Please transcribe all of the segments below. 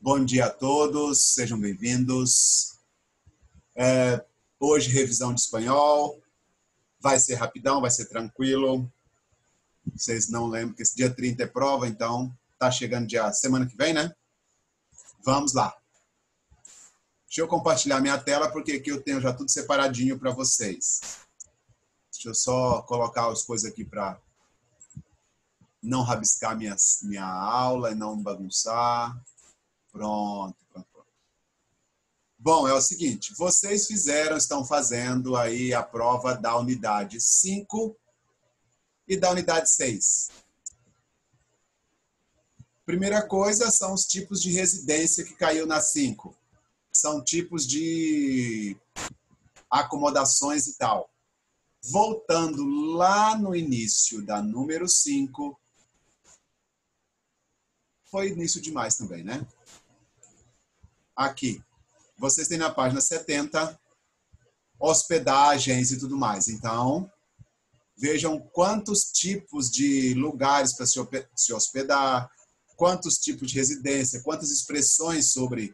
Bom dia a todos, sejam bem-vindos. Hoje, revisão de espanhol. Vai ser rapidão, vai ser tranquilo. Vocês não lembram que esse dia 30 é prova, então tá chegando já semana que vem, né? Vamos lá. Deixa eu compartilhar minha tela, porque aqui eu tenho já tudo separadinho para vocês. Deixa eu só colocar as coisas aqui para não rabiscar minha aula e não bagunçar. Pronto. Bom, é o seguinte, vocês estão fazendo aí a prova da unidade 5 e da unidade 6. Primeira coisa são os tipos de residência que caiu na 5. São tipos de acomodações e tal. Voltando lá no início da número 5, foi início demais também, né? Aqui. Vocês têm na página 70 hospedagens e tudo mais. Então, vejam quantos tipos de lugares para se hospedar, quantos tipos de residência, quantas expressões sobre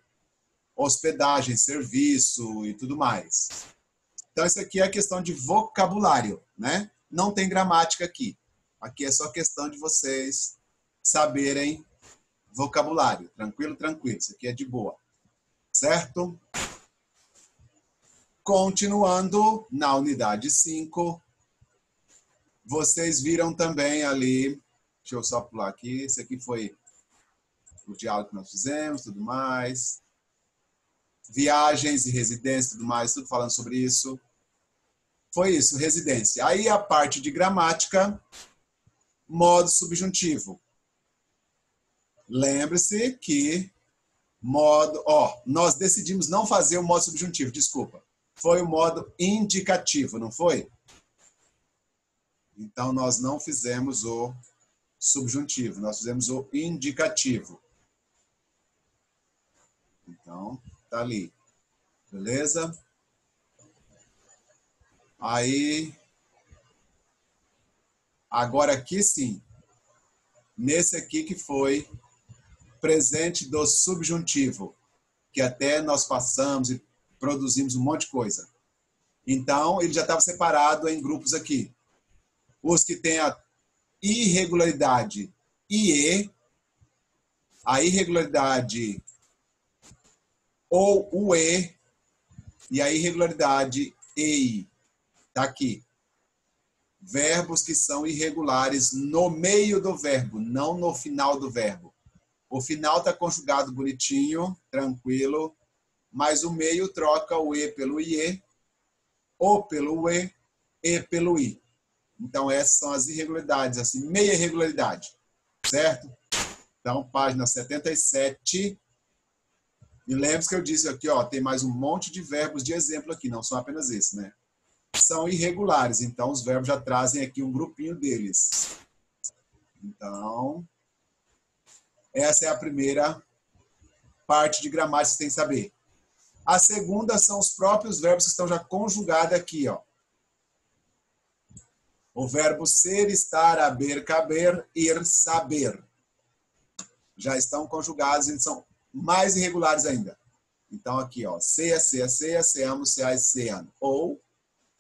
hospedagem, serviço e tudo mais. Então, isso aqui é a questão de vocabulário, né? Não tem gramática aqui. Aqui é só questão de vocês saberem vocabulário. Tranquilo, tranquilo. Isso aqui é de boa. Certo? Continuando na unidade 5, vocês viram também ali, deixa eu só pular aqui, esse aqui foi o diálogo que nós fizemos, tudo mais. Viagens e residência, tudo mais, tudo falando sobre isso. Foi isso, residência. Aí a parte de gramática, modo subjuntivo. Lembre-se que nós decidimos não fazer o modo subjuntivo, desculpa. Foi o modo indicativo, não foi? Então, nós não fizemos o subjuntivo, nós fizemos o indicativo. Então, tá ali. Beleza? Aí, agora aqui sim. Nesse aqui que foi presente do subjuntivo, que até nós passamos e produzimos um monte de coisa. Então, ele já estava separado em grupos aqui. Os que têm a irregularidade IE, a irregularidade ou UE e a irregularidade EI. Está aqui. Verbos que são irregulares no meio do verbo, não no final do verbo. O final está conjugado bonitinho, tranquilo, mas o meio troca o E pelo IE, O pelo UE, E pelo I. Então, essas são as irregularidades, assim, meia irregularidade, certo? Então, página 77. E lembre-se que eu disse aqui, ó, tem mais um monte de verbos de exemplo aqui, não são apenas esses, né? São irregulares, então os verbos já trazem aqui um grupinho deles. Então, essa é a primeira parte de gramática que você tem que saber. A segunda são os próprios verbos que estão já conjugados aqui, ó. O verbo ser, estar, haver, caber, ir, saber. Já estão conjugados e são mais irregulares ainda. Então, aqui, ó, ceia, ceia, ceia, ceamos, ceais, ceam. Ou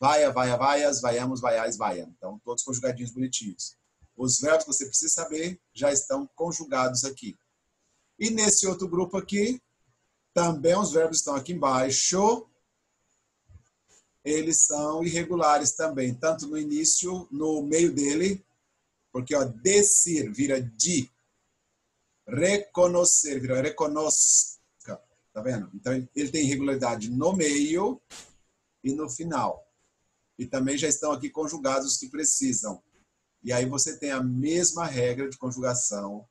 vaia, vaia, vaias, vaiamos, vaiais, vaiam. Então, todos conjugadinhos bonitinhos. Os verbos que você precisa saber já estão conjugados aqui. E nesse outro grupo aqui, também os verbos estão aqui embaixo. Eles são irregulares também, tanto no início, no meio dele, porque ó, decir vira de, reconhecer vira reconosca, tá vendo? Então ele tem irregularidade no meio e no final. E também já estão aqui conjugados os que precisam. E aí você tem a mesma regra de conjugação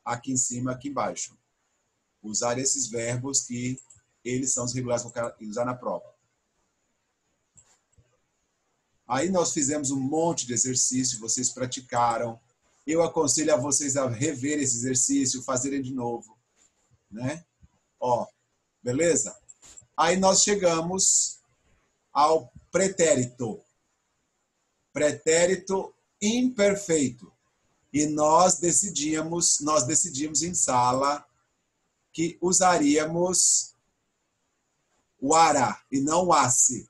aqui em cima, aqui embaixo. Usar esses verbos que eles são os regulares que eu quero usar na prova. Aí nós fizemos um monte de exercício, vocês praticaram. Eu aconselho a vocês a rever esse exercício, fazerem de novo, né? Ó, beleza? Aí nós chegamos ao pretérito. Pretérito imperfeito. E nós decidimos em sala que usaríamos o ara e não o asse.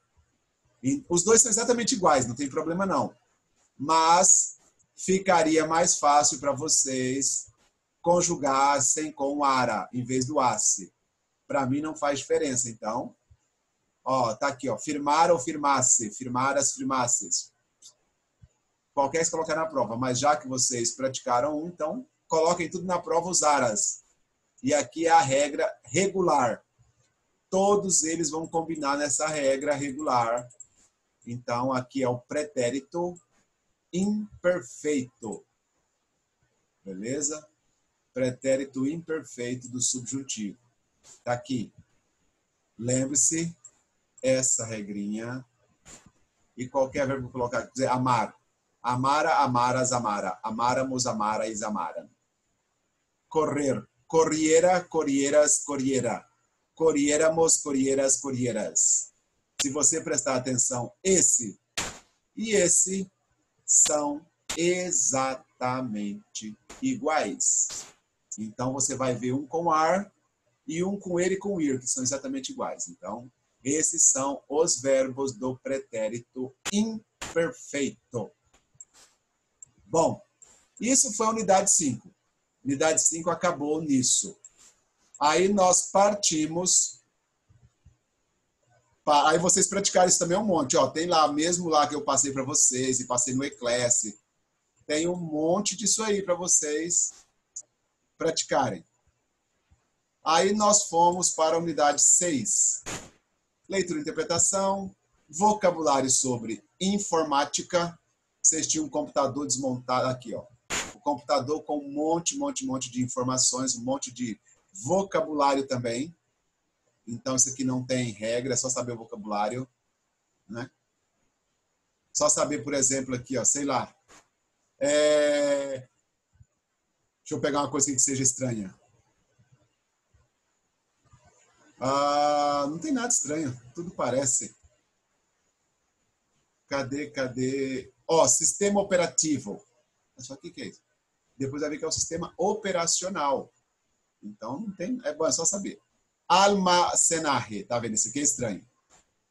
Os dois são exatamente iguais, não tem problema não. Mas ficaria mais fácil para vocês conjugassem com o ara em vez do asse. Para mim não faz diferença, então. Ó, tá aqui, ó, firmar ou firmasse, firmaras, firmasses. Qualquer que colocar na prova, mas já que vocês praticaram um, então coloquem tudo na prova os aras. E aqui é a regra regular. Todos eles vão combinar nessa regra regular. Então, aqui é o pretérito imperfeito. Beleza? Pretérito imperfeito do subjuntivo. Tá aqui. Lembre-se, essa regrinha. E qualquer verbo colocar, quer dizer, amar. Amara, amaras, amara. Amáramos, amarais, amaram. Correr. Corriera, corrieras, corriera. Corriéramos, corrieras, corrieras. Se você prestar atenção, esse e esse são exatamente iguais. Então, você vai ver um com ar e um com ele e com ir, que são exatamente iguais. Então, esses são os verbos do pretérito imperfeito. Bom, isso foi a unidade 5. Unidade 5 acabou nisso. Aí nós partimos. Aí vocês praticaram isso também um monte. Ó, tem lá, mesmo lá que eu passei para vocês, e passei no Eclasse. Tem um monte disso aí para vocês praticarem. Aí nós fomos para a unidade 6. Leitura e interpretação, vocabulário sobre informática. Vocês tinham um computador desmontado aqui, ó. O computador com um monte de informações, um monte de vocabulário também. Então, isso aqui não tem regra, é só saber o vocabulário, né? Só saber, por exemplo, aqui, ó, sei lá. Deixa eu pegar uma coisa que seja estranha. Não tem nada estranho, tudo parece. Cadê? Ó, sistema operativo. Só que é isso? Depois vai ver que é o sistema operacional. Então, não tem, é bom, é só saber. Almacenaje, tá vendo? Isso aqui é estranho.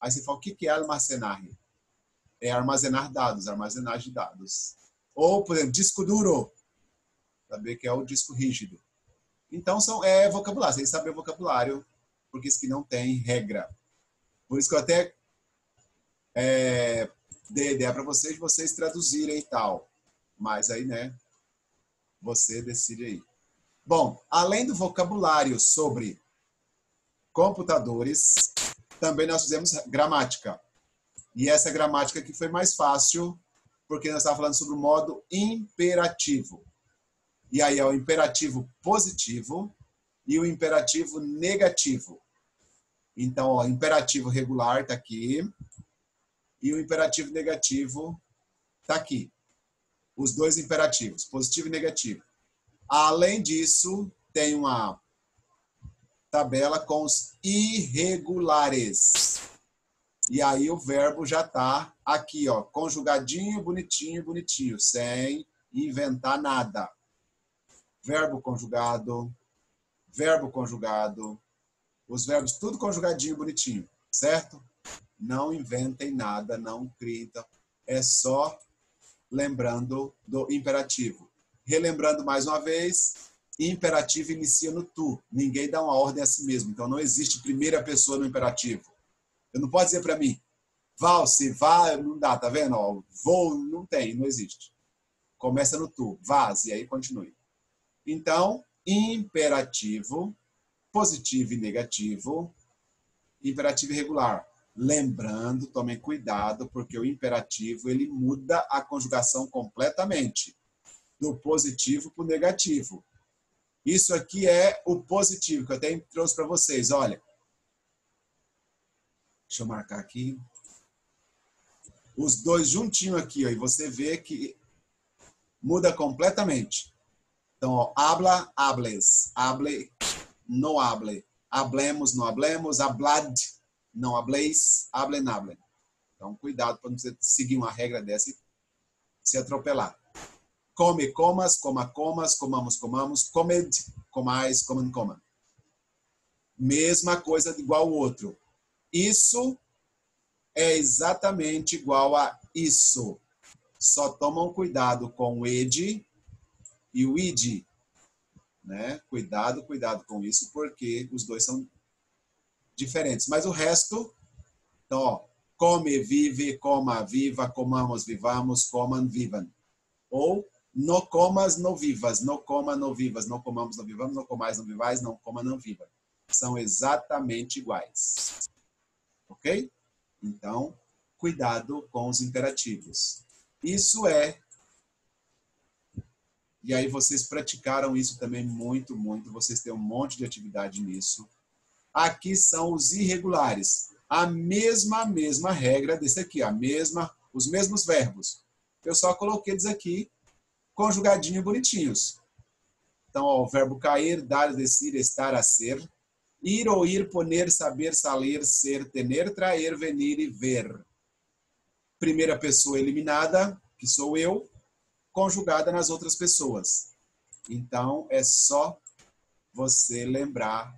Aí você fala, o que é almacenaje? É armazenar dados, armazenagem de dados. Ou, por exemplo, disco duro. Saber que é o disco rígido. Então, é vocabulário. Você tem que saber o vocabulário, porque isso aqui não tem regra. Por isso que eu até dei ideia para vocês traduzirem e tal. Mas aí, né, você decide aí. Bom, além do vocabulário sobre computadores, também nós fizemos gramática. E essa gramática aqui foi mais fácil, porque nós estávamos falando sobre o modo imperativo. E aí é o imperativo positivo e o imperativo negativo. Então, ó, imperativo regular está aqui e o imperativo negativo está aqui. Os dois imperativos, positivo e negativo. Além disso, tem uma tabela com os irregulares. E aí o verbo já está aqui, ó, conjugadinho, bonitinho, sem inventar nada. Verbo conjugado, os verbos tudo conjugadinho, bonitinho, certo? Não inventem nada, não criem. É só lembrando do imperativo. Relembrando mais uma vez, imperativo inicia no tu. Ninguém dá uma ordem a si mesmo. Então não existe primeira pessoa no imperativo. Eu não posso dizer para mim, vá-se, vá, não dá, tá vendo? Ó, vou, não tem, não existe. Começa no tu, vás, e aí continue. Então, imperativo, positivo e negativo, imperativo irregular. Lembrando, tomem cuidado, porque o imperativo ele muda a conjugação completamente, do positivo para o negativo. Isso aqui é o positivo, que eu até trouxe para vocês. Olha, deixa eu marcar aqui. Os dois juntinhos aqui, ó, e você vê que muda completamente. Então, ó, habla, hables. Hable, no hable. Hablemos, no hablemos. Hablad, não hableis. Hablen, hablen. Então, cuidado para não seguir uma regra dessa e se atropelar. Come, comas, coma, comas, comamos, comamos. Comed, comais, comam, comam. mesma coisa igual ao outro. Isso é exatamente igual a isso. Só tomam cuidado com o ed e o id, né? Cuidado com isso, porque os dois são diferentes. Mas o resto, então, ó, come, vive, coma, viva, comamos, vivamos, comam, vivam. Ou no comas, no vivas, no coma, no vivas, no comamos, no vivamos, no comais, no vivais, não coma, não viva. São exatamente iguais. Ok? Então, cuidado com os imperativos. Isso é... E aí vocês praticaram isso também muito, muito. Vocês têm um monte de atividade nisso. Aqui são os irregulares. A mesma regra desse aqui. Os mesmos verbos. Eu só coloquei eles aqui conjugadinho bonitinhos. Então, ó, o verbo cair, dar, descer, estar, a ser. Ir ou ir, poner, saber, salir, ser, tener, traer, venir e ver. Primeira pessoa eliminada, que sou eu, conjugada nas outras pessoas. Então, é só você lembrar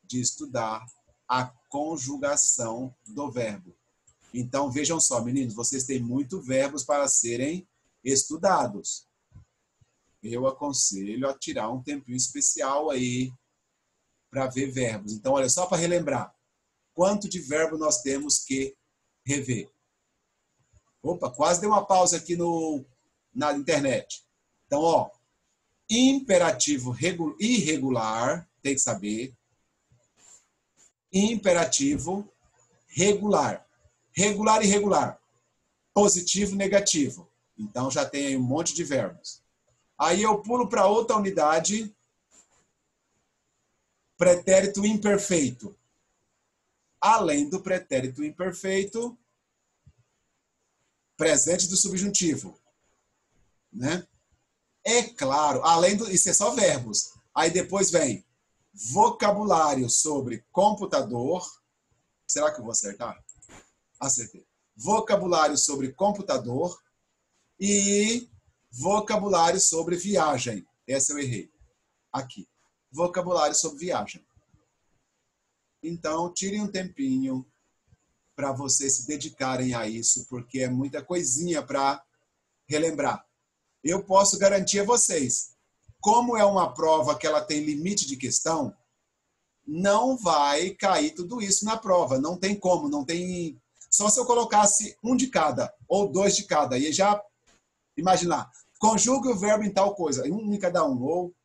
de estudar a conjugação do verbo. Então, vejam só, meninos, vocês têm muitos verbos para serem estudados. Eu aconselho a tirar um tempinho especial aí para ver verbos. Então, olha, só para relembrar, quanto de verbo nós temos que rever? Opa, quase dei uma pausa aqui na internet. Então, ó, imperativo irregular, tem que saber. Imperativo regular. Regular e irregular. Positivo e negativo. Então, já tem aí um monte de verbos. Aí eu pulo para outra unidade. Pretérito imperfeito. Além do pretérito imperfeito, presente do subjuntivo. Né? É claro, isso é só verbos. Aí depois vem vocabulário sobre computador. Será que eu vou acertar? Acertei. Vocabulário sobre computador e vocabulário sobre viagem. Essa eu errei. Aqui. Vocabulário sobre viagem. Então, tirem um tempinho para vocês se dedicarem a isso, porque é muita coisinha para relembrar. Eu posso garantir a vocês, como é uma prova que ela tem limite de questão, não vai cair tudo isso na prova. Não tem como, não tem... Só se eu colocasse um de cada, ou dois de cada, e já imaginar, conjugue o verbo em tal coisa, um em cada um, ou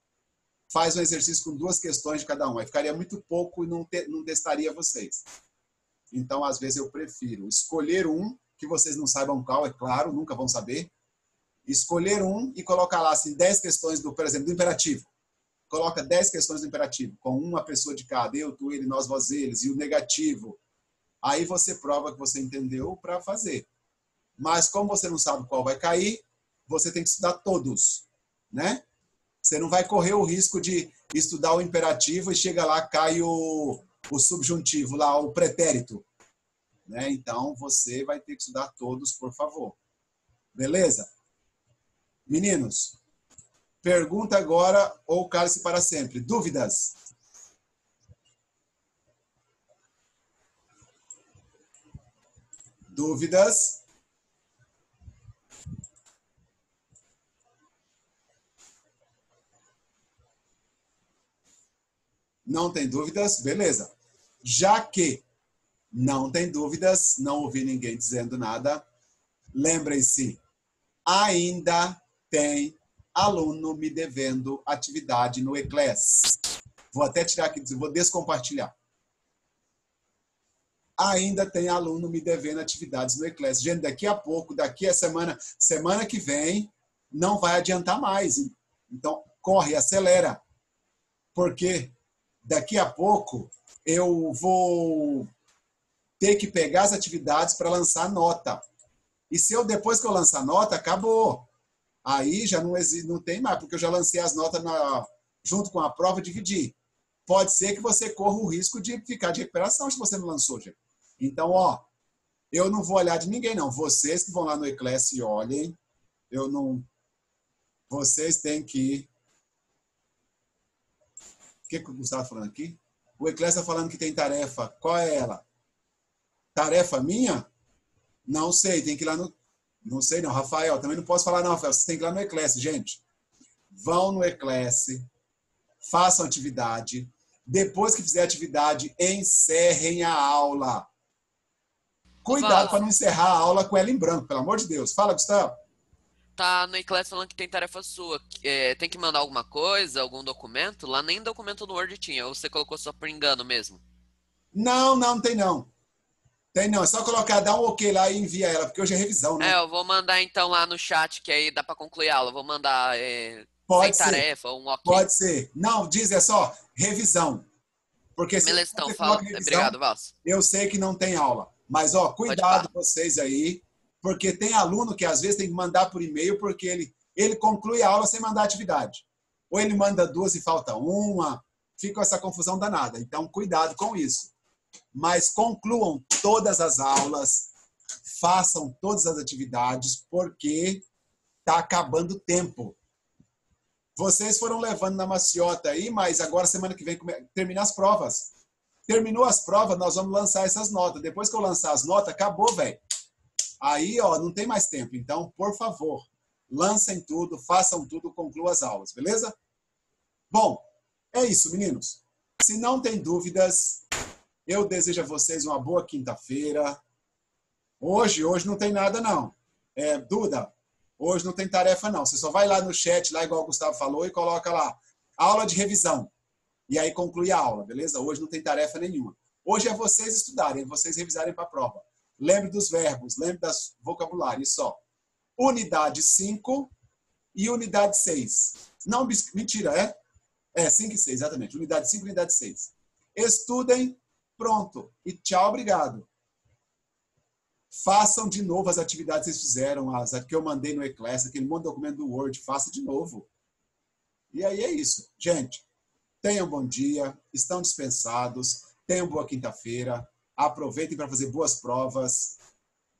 faz um exercício com 2 questões de cada um. Aí ficaria muito pouco e não testaria vocês. Então, às vezes, eu prefiro escolher um, que vocês não saibam qual, é claro, nunca vão saber. Escolher um e colocar lá assim, 10 questões, por exemplo, do imperativo. Coloca 10 questões do imperativo, com uma pessoa de cada, eu, tu, ele, nós, vós, eles, e o negativo. Aí você prova que você entendeu para fazer. Mas como você não sabe qual vai cair, você tem que estudar todos, né? Você não vai correr o risco de estudar o imperativo e chega lá, cai o subjuntivo, lá, o pretérito. Né? Então, você vai ter que estudar todos, por favor. Beleza? Meninos, pergunta agora ou cale-se para sempre. Dúvidas? Dúvidas? Não tem dúvidas? Beleza. Já que não tem dúvidas, não ouvi ninguém dizendo nada, lembrem-se, ainda tem aluno me devendo atividade no Eclass. Vou até tirar aqui, vou descompartilhar. Ainda tem aluno me devendo atividades no Eclass. Gente, daqui a pouco, daqui a semana que vem, não vai adiantar mais. Então, corre, acelera. Porque daqui a pouco eu vou ter que pegar as atividades para lançar nota. E se eu, depois que eu lançar nota, acabou. Aí já não tem mais, porque eu já lancei as notas junto com a prova e dividi. Pode ser que você corra o risco de ficar de recuperação se você não lançou, gente. Então, ó, eu não vou olhar de ninguém, não. Vocês que vão lá no Eclass e olhem, eu não... Vocês têm que... O que o Gustavo está falando aqui? O Eclésia está falando que tem tarefa. Qual é ela? Tarefa minha? Não sei, tem que ir lá no... Não sei não, Rafael. Também não posso falar não, Rafael. Vocês têm que ir lá no Eclésia, gente. Vão no Eclésia, façam atividade. Depois que fizer a atividade, encerrem a aula. Cuidado para não encerrar a aula com ela em branco, pelo amor de Deus. Fala, Gustavo. Tá no Eclipse falando que tem tarefa sua. Tem que mandar alguma coisa, algum documento? Lá nem documento no Word tinha, ou você colocou só por engano mesmo? Não, não tem não. Tem não, é só colocar, dá um ok lá e envia ela, porque hoje é revisão, né? Eu vou mandar então lá no chat, que aí dá pra concluir a aula. Vou mandar sem Pode ser, tarefa, um ok. pode ser. Não, diz é só revisão. Porque se Beleza, então, você fala. coloca revisão, Obrigado, Valso. eu sei que não tem aula. Mas, ó, Pode cuidado pá. vocês aí, porque tem aluno que às vezes tem que mandar por e-mail porque ele conclui a aula sem mandar atividade. Ou ele manda duas e falta uma, fica essa confusão danada. Então, cuidado com isso. Mas concluam todas as aulas, façam todas as atividades, porque está acabando o tempo. Vocês foram levando na maciota aí, mas agora, semana que vem, termina as provas. Terminou as provas, nós vamos lançar essas notas. Depois que eu lançar as notas, acabou, velho. Aí, ó, não tem mais tempo. Então, por favor, lancem tudo, façam tudo, concluam as aulas, beleza? Bom, é isso, meninos. Se não tem dúvidas, eu desejo a vocês uma boa quinta-feira. Hoje não tem nada, não. Duda, hoje não tem tarefa, não. Você só vai lá no chat, lá igual o Gustavo falou, e coloca lá, aula de revisão. E aí conclui a aula, beleza? Hoje não tem tarefa nenhuma. Hoje é vocês estudarem, vocês revisarem para a prova. Lembre dos verbos, lembre das vocabulários só. Unidade 5 e unidade 6. Não, mentira, é 5 e 6, exatamente. Unidade 5 e unidade 6. Estudem, pronto. E tchau, obrigado. Façam de novo as atividades que vocês fizeram, as que eu mandei no Eclass, aquele monte de documento do Word, faça de novo. E aí é isso. Gente, tenham um bom dia, estão dispensados, tenham boa quinta-feira, aproveitem para fazer boas provas,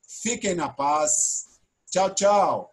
fiquem na paz. Tchau, tchau.